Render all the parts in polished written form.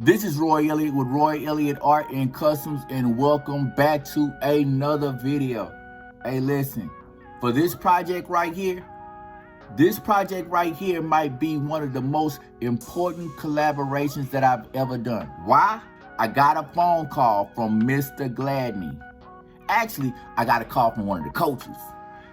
This is Roy Elliott with Roy Elliott Art and Customs, and welcome back to another video. Hey, listen, for this project right here might be one of the most important collaborations that I've ever done. Why? I got a phone call from Mr. Gladney. Actually, I got a call from one of the coaches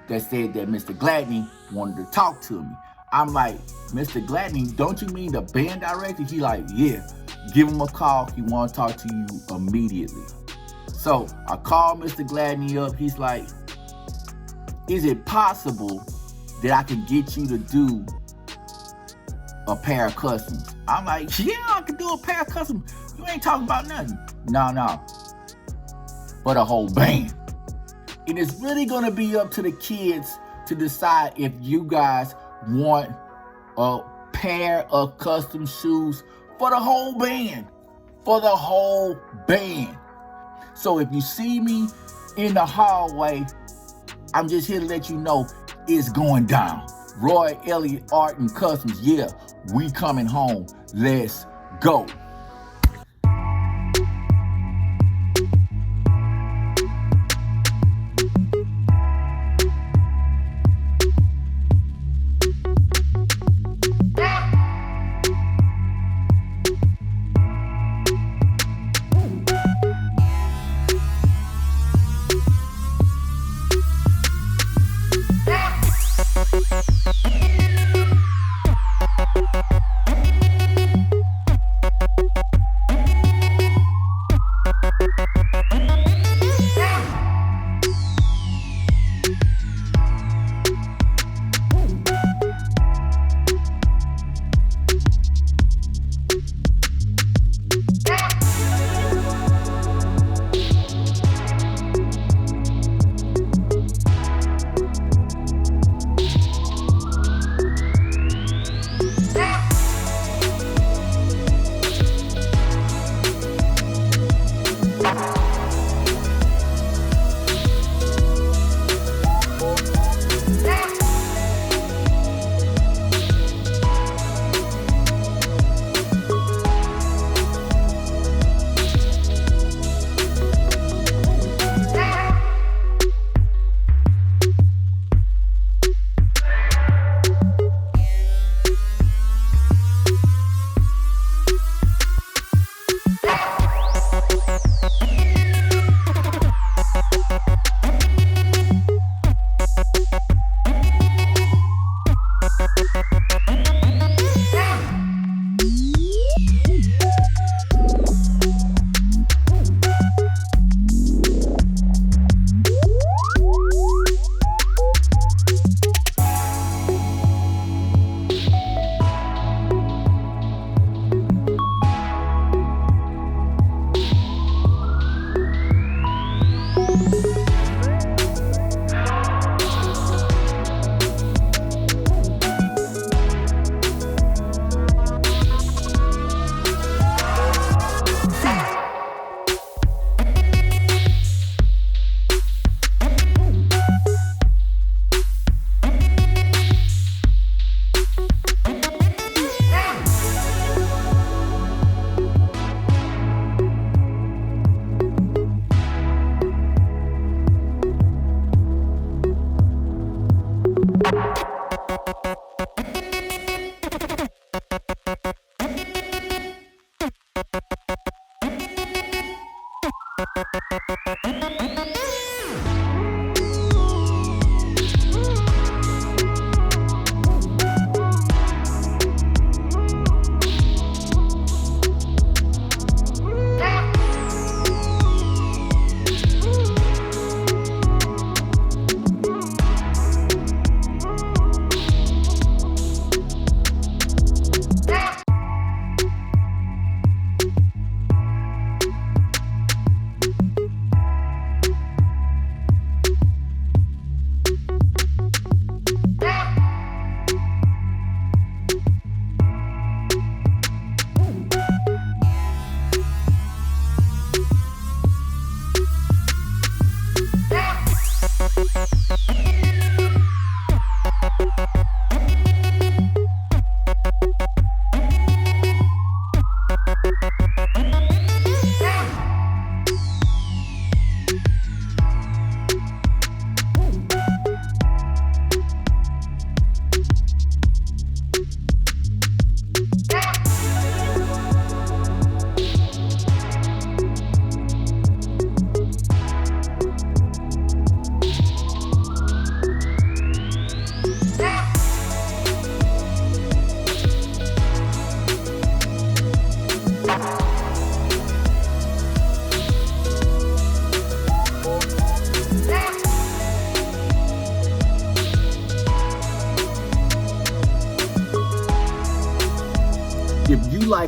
that said that Mr. Gladney wanted to talk to me. I'm like, Mr. Gladney, don't you mean the band director? He like, yeah, give him a call. He want to talk to you immediately. So I called Mr. Gladney up. He's like, is it possible that I can get you to do a pair of customs? I'm like, yeah, I can do a pair of customs. You ain't talking about nothing. No. For the whole band. And it's really gonna be up to the kids to decide if you guys want a pair of custom shoes for the whole band. For the whole band. So if you see me in the hallway, I'm just here to let you know it's going down. Roy Elliott Art and Customs, yeah, we coming home. Let's go.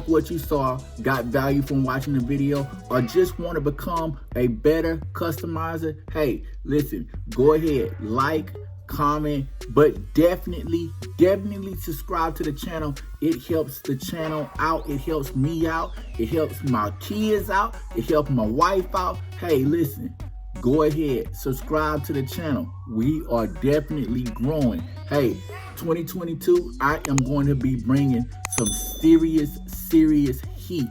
like what you saw, got value from watching the video, or just want to become a better customizer, hey, listen, go ahead, like, comment, but definitely subscribe to the channel. It helps the channel out. It helps me out. It helps my kids out. It helps my wife out. Hey, listen, go ahead, subscribe to the channel. We are definitely growing. Hey, 2022, I am going to be bringing some serious heat.